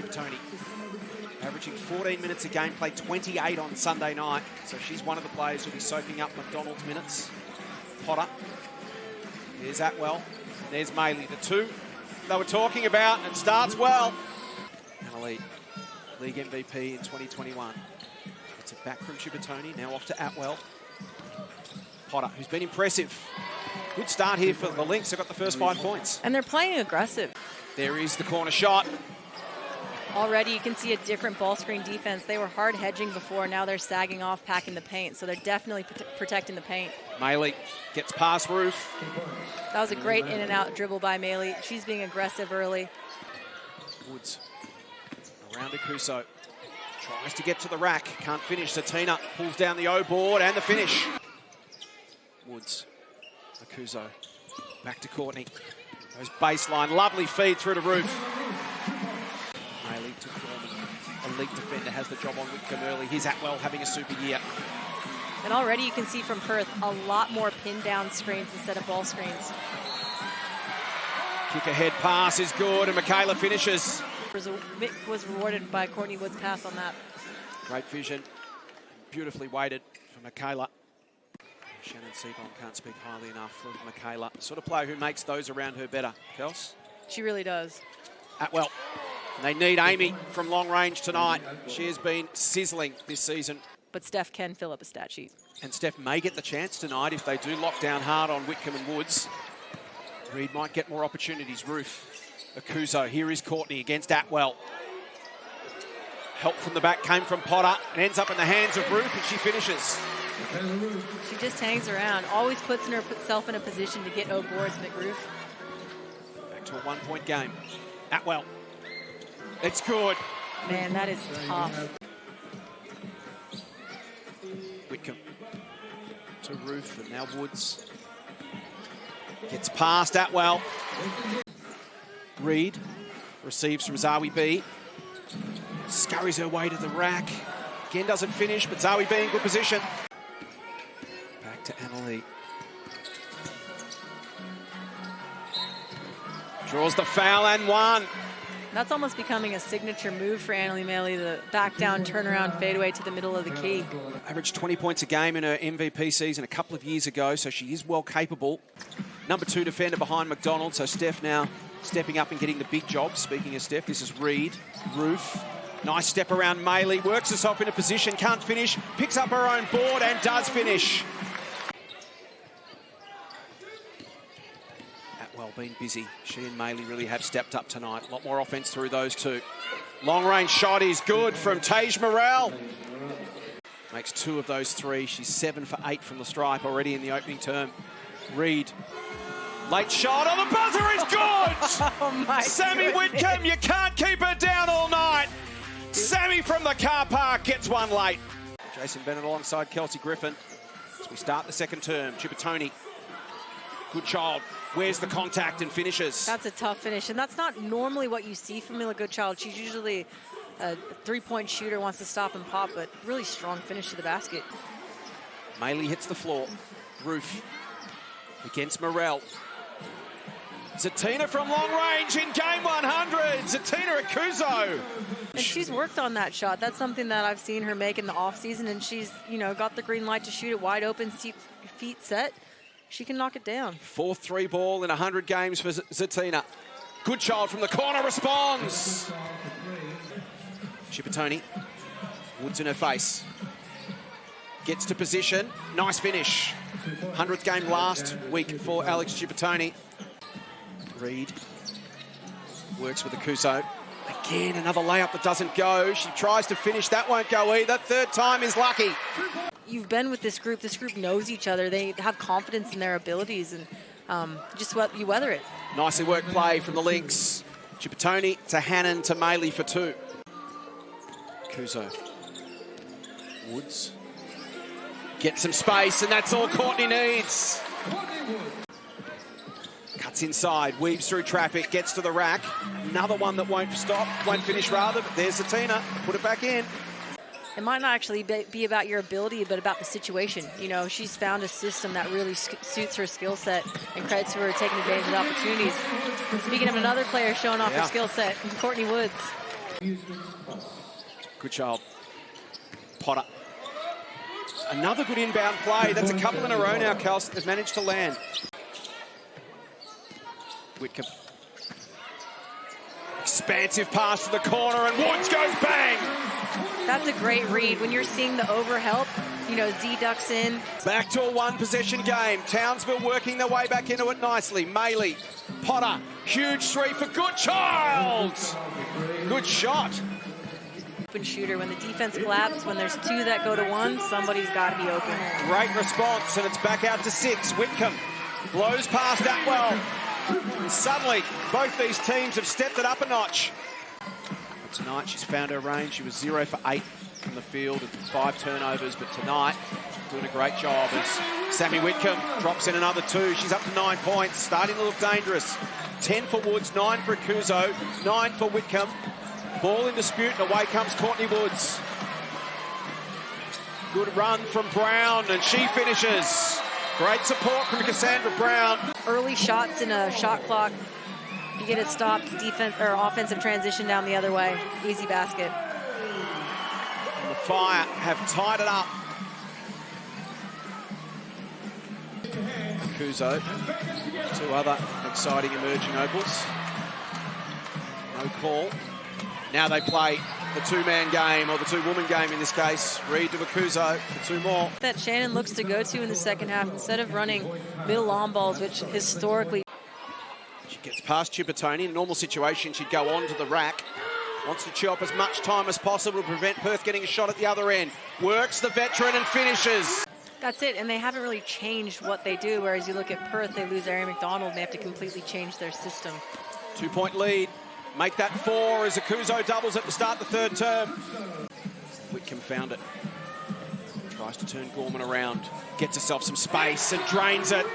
Chipatoni, averaging 14 minutes a game, played 28 on Sunday night. So she's one of the players who'll be soaking up McDonald's minutes. Potter. There's Atwell. There's Maley. The two they were talking about, and starts well. Annalise, league MVP in 2021. It's it back from Chipatoni, now off to Atwell. Potter, who's been impressive. Good start here for the Lynx. They've got the first 5 points. And they're playing aggressive. There is the corner shot. Already you can see a different ball screen defense. They were hard hedging before. Now they're sagging off, packing the paint. So they're definitely protecting the paint. Maley gets past Roof. That was a great in and out dribble by Maley. She's being aggressive early. Woods around to Kuso. Tries to get to the rack. Can't finish. Zatina pulls down the O board and the finish. Woods. Akuso. Back to Courtney. Goes baseline. Lovely feed through to Roof. Maley to Foreman. Elite defender has the job on Whitcomb early. Here's Atwell having a super year. And already you can see from Perth a lot more pin down screens instead of ball screens. Kick ahead pass is good, and Michaela finishes. Was rewarded by Courtney Wood's pass on that. Great vision. Beautifully weighted for Michaela. Shannon Seaborn can't speak highly enough of Michaela. The sort of player who makes those around her better. Kels? She really does. Atwell. And they need Amy from long range tonight. She has been sizzling this season. But Steph can fill up a stat sheet. And Steph may get the chance tonight if they do lock down hard on Whitcomb and Woods. Reed might get more opportunities. Roof. Akuso. Here is Courtney against Atwell. Help from the back came from Potter and ends up in the hands of Roof, and she finishes. She just hangs around, always puts herself in a position to get O boards, McRoof. Back to a 1 point game. Atwell. It's good. Man, that is tough. Whitcomb to Roof, and now Woods. Gets past Atwell. Reed receives from Zawi B. Scurries her way to the rack. Again, doesn't finish, but Zawi B in good position. Back to Annalise. Draws the foul and one. That's almost becoming a signature move for Annalise Maley, the back down turnaround fadeaway to the middle of the key. Averaged 20 points a game in her MVP season a couple of years ago, so she is well capable. Number 2 defender behind McDonald, so Steph now stepping up and getting the big job. Speaking of Steph, this is Reed. Roof. Nice step around Maley, works herself into position, can't finish, picks up her own board and does finish. Atwell been busy. She and Maley really have stepped up tonight. A lot more offense through those two. Long range shot is good from Tage Morrell. Makes 2 of those 3. She's 7 for 8 from the stripe already in the opening term. Reed. Late shot on the buzzer is good! Oh my Sammy goodness. Whitcomb, you can't keep her down all night. Sammy from the car park gets one late. Jason Bennett alongside Kelsey Griffin as we start the second term. Chipatoni, good child, wears the contact and finishes. That's a tough finish, and that's not normally what you see from Mila Goodchild. She's usually a three-point shooter, wants to stop and pop, but really strong finish to the basket. Maley hits the floor. Roof against Morrell. Zatina from long range in game 100. Zatina Akuso. And she's worked on that shot. That's something that I've seen her make in the offseason, and she's, got the green light to shoot it wide open, feet set. She can knock it down. 4th 3 ball in 100 games for Zatina. Good child from the corner, responds. Chipatoni. Woods in her face. Gets to position. Nice finish. 100th game last week for Alex Chipatoni. Reed works with Akuso. Again, another layup that doesn't go. She tries to finish. That won't go either. 3rd time is lucky. You've been with this group. This group knows each other. They have confidence in their abilities, and you weather it. Nicely worked play from the Lynx. Chipatoni to Hannon to Maley for 2. Akuso. Woods. Gets some space, and that's all Courtney needs. Cuts inside, weaves through traffic, gets to the rack. Another one that won't finish rather, but there's Zatina. Put it back in. It might not actually be about your ability, but about the situation. She's found a system that really suits her skill set, and credit to her taking advantage of the opportunities. Speaking of another player showing off her skill set, Courtney Woods. Good child. Potter. Another good inbound play. That's a couple in a row now, Kels. They've managed to land. Whitcomb. Expansive pass to the corner, and Woods goes bang! That's a great read. When you're seeing the overhelp, you know, Z ducks in. Back to a one-possession game. Townsville working their way back into it nicely. Maley, Potter, huge three for Goodchild! Good shot. Open shooter. When the defense collapses, when there's two that go to one, somebody's got to be open. Great response, and it's back out to 6. Whitcomb blows past Atwell. And suddenly, both these teams have stepped it up a notch. But tonight, she's found her range. She was 0 for 8 from the field and 5 turnovers, but tonight, doing a great job as Sammy Whitcomb drops in another 2. She's up to 9 points, starting to look dangerous. 10 for Woods, 9 for Akuzo, 9 for Whitcomb. Ball in dispute, and away comes Courtney Woods. Good run from Brown, and she finishes. Great support from Cassandra Brown. Early shots in a shot clock. You get it stopped, defense or offensive transition down the other way. Easy basket. And the Fire have tied it up. Kuzo, 2 other exciting emerging opals. No call. Now they play the 2-man game, or the 2-woman game in this case. Reed to Akuzo for 2 more. That Shannon looks to go to in the second half, instead of running middle long balls, which historically. She gets past Chippertoni. In a normal situation, she'd go on to the rack. Wants to chew up as much time as possible to prevent Perth getting a shot at the other end. Works the veteran and finishes. That's it, and they haven't really changed what they do, whereas you look at Perth, they lose Ari McDonald, and they have to completely change their system. 2-point lead. Make that 4 as Akuzo doubles it to start the 3rd term. Whitcomb found it. Tries to turn Gorman around. Gets herself some space and drains it.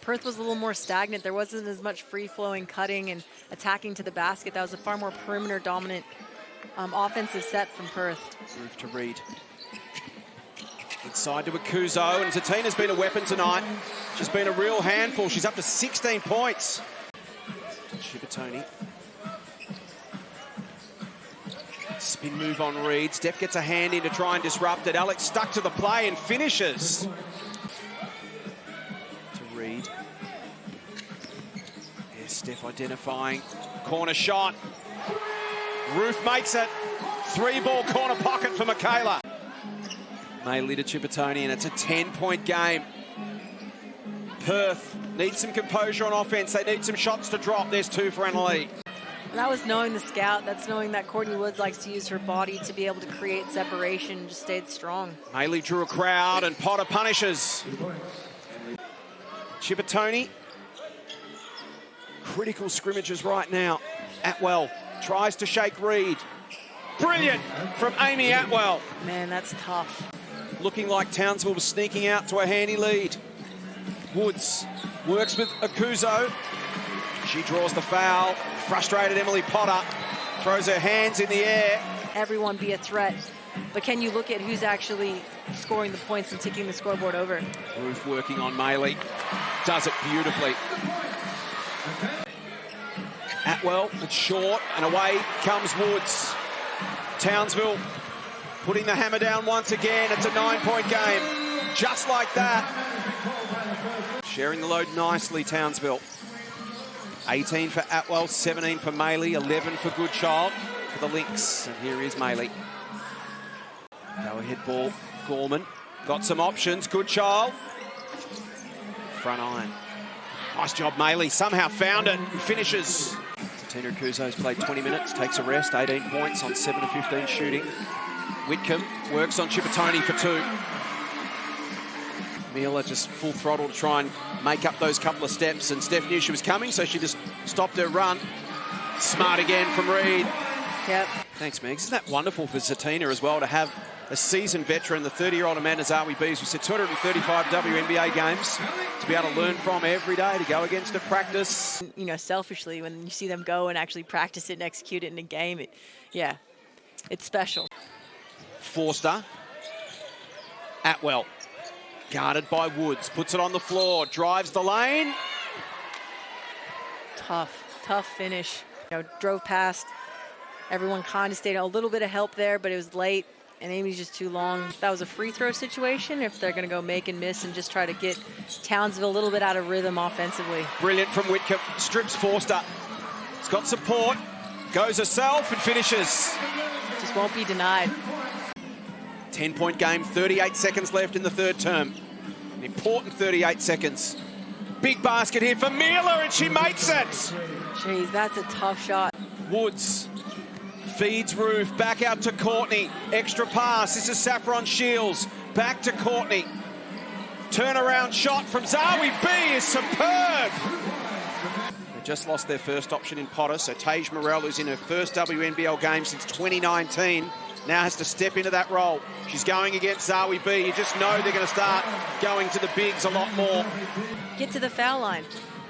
Perth was a little more stagnant. There wasn't as much free-flowing cutting and attacking to the basket. That was a far more perimeter-dominant offensive set from Perth. Move to Reed. Inside to Akuzo, and Zatina's been a weapon tonight. She's been a real handful. She's up to 16 points. Chippertoni. Spin move on Reed. Steph gets a hand in to try and disrupt it. Alex stuck to the play and finishes. To Reed. There's Steph identifying. Corner shot. Ruth makes it. 3-ball corner pocket for Michaela. Maley to Chippertoni, and it's a 10-point game. Perth needs some composure on offense. They need some shots to drop. There's 2 for Annalee. That was knowing the scout. That's knowing that Courtney Woods likes to use her body to be able to create separation and just stayed strong. Maley drew a crowd, and Potter punishes. Chippertoni. Critical scrimmages right now. Atwell tries to shake Reed. Brilliant from Amy Atwell. Man, that's tough. Looking like Townsville was sneaking out to a handy lead. Woods works with Akuzo. She draws the foul. Frustrated Emily Potter throws her hands in the air. Everyone be a threat. But can you look at who's actually scoring the points and ticking the scoreboard over? Ruth working on Maley. Does it beautifully. Atwell, it's short, and away comes Woods. Townsville putting the hammer down once again. It's a 9-point game. Just like that. Sharing the load nicely, Townsville. 18 for Atwell, 17 for Maley, 11 for Goodchild for the Lynx. And here is Maley. Go ahead ball, Gorman. Got some options, Goodchild. Front iron. Nice job, Maley. Somehow found it and finishes. Tina Kuzo's played 20 minutes, takes a rest, 18 points on 7 of 15 shooting. Whitcomb works on Chippertoni for 2. Mila just full throttle to try and make up those couple of steps, and Steph knew she was coming, so she just stopped her run. Smart again from Reed. Yep. Thanks, Megs. Isn't that wonderful for Zatina as well to have a seasoned veteran, the 30-year-old Amanda Zawi Bees, who said 235 WNBA games to be able to learn from every day, to go against at practice. You know, selfishly, when you see them go and actually practice it and execute it in a game, yeah, it's special. Forster. Atwell. Guarded by Woods. Puts it on the floor. Drives the lane. Tough finish. You know, drove past Everyone kind of stayed a little bit of help there, but it was late, and Amy's just too long. That was a free throw situation if they're going to go make and miss and just try to get Townsville a little bit out of rhythm offensively. Brilliant from Whitcomb. Strips Forster. He's got support. Goes herself and finishes. Just won't be denied. 10-point game, 38 seconds left in the third term. An important 38 seconds. Big basket here for Miller, and she makes it. Jeez, that's a tough shot. Woods feeds Roof, back out to Courtney. Extra pass, this is Saffron Shields. Back to Courtney. Turnaround shot from Zawi B is superb. They just lost their first option in Potter, so Tage Morell, who's in her first WNBL game since 2019, now has to step into that role. She's going against Zawi B. You just know they're going to start going to the bigs a lot more. Get to the foul line,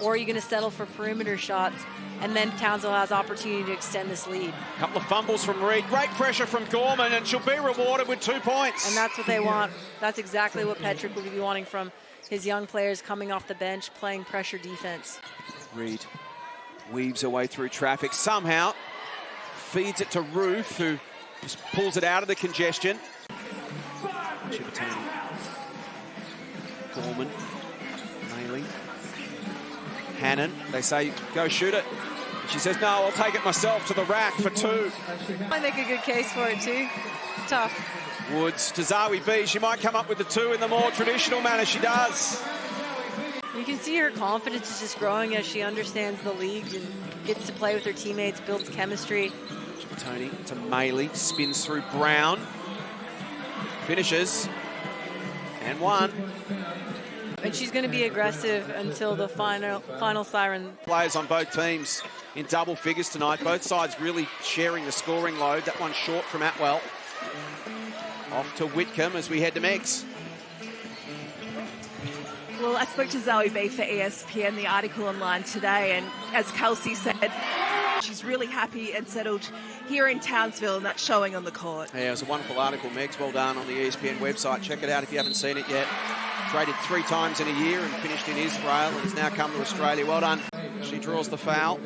or are you going to settle for perimeter shots? And then Townsville has opportunity to extend this lead. A couple of fumbles from Reed. Great pressure from Gorman, and she'll be rewarded with 2 points. And that's what they want. That's exactly what Petrick will be wanting from his young players coming off the bench, playing pressure defense. Reed weaves her way through traffic. Somehow feeds it to Roof, who just pulls it out of the congestion. Chivatani. Gorman. Maley. Hannon. They say, go shoot it. She says, no, I'll take it myself to the rack for 2. I make a good case for it too. It's tough. Woods to Zawi B. She might come up with the 2 in the more traditional manner. She does. You can see her confidence is just growing as she understands the league and gets to play with her teammates, builds chemistry. Tony to Maley, spins through Brown, finishes, and 1. And she's going to be aggressive until the final siren. Players on both teams in double figures tonight. Both sides really sharing the scoring load. That one short from Atwell. Off to Whitcomb as we head to Megs. Well, I spoke to Zoe B for ESPN, the article online today, and as Kelsey said, she's really happy and settled here in Townsville, and that's showing on the court. Yeah, it was a wonderful article, Megs. Well done on the ESPN website. Check it out if you haven't seen it yet. Traded 3 times in a year and finished in Israel and has now come to Australia. Well done. She draws the foul.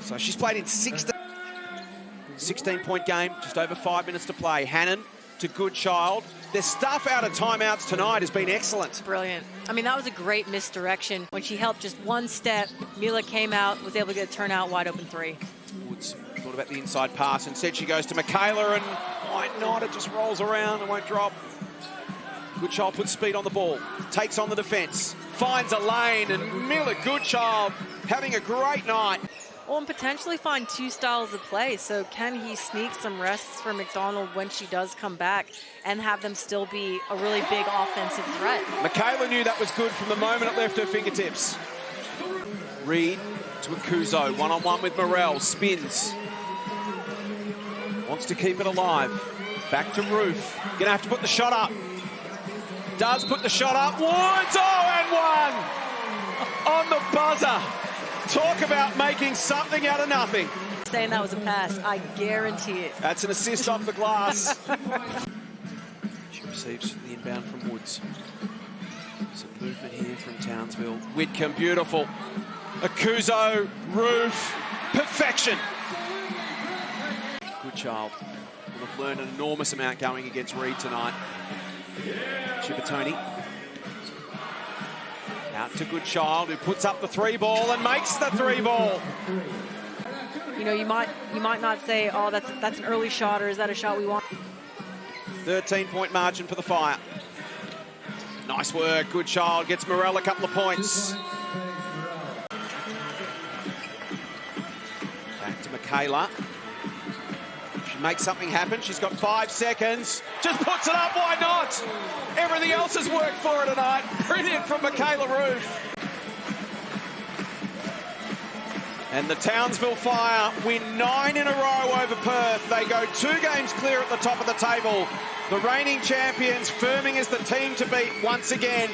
So she's played in 16-point game, just over 5 minutes to play. Hannon to Goodchild. Their stuff out of timeouts tonight has been excellent. Brilliant. I mean, that was a great misdirection. When she helped just one step, Mila came out, was able to get a turnout wide open 3. Woods thought about the inside pass. Instead, she goes to Michaela and might not. It just rolls around and won't drop. Goodchild puts speed on the ball, takes on the defence, finds a lane, and Mila Goodchild having a great night. Well, and potentially find 2 styles of play. So can he sneak some rests for McDonald when she does come back and have them still be a really big offensive threat? Michaela knew that was good from the moment it left her fingertips. Reed to Akuzo, one-on-one with Morell, spins. Wants to keep it alive. Back to Roof. Gonna have to put the shot up. Does put the shot up. Woods, and 1 on the buzzer. Talk about making something out of nothing. Saying that was a pass, I guarantee it. That's an assist off the glass. She receives the inbound from Woods. Some movement here from Townsville. Whitcomb, beautiful. Akuzo, Roof, perfection. Goodchild will have learned an enormous amount going against Reed tonight. Chivatoni. Out to Goodchild, who puts up the 3 ball and makes the 3 ball. You know, you might not say, oh, that's an early shot, or is that a shot we want? 13-point margin for the Fire. Nice work. Goodchild gets Morell a couple of points. Back to Michaela. She makes something happen. She's got 5 seconds. Just puts it up. Why not? Everything else has worked for her tonight. Brilliant from Michaela Roof. And the Townsville Fire win 9 in a row over Perth. They go 2 games clear at the top of the table. The reigning champions firming as the team to beat once again.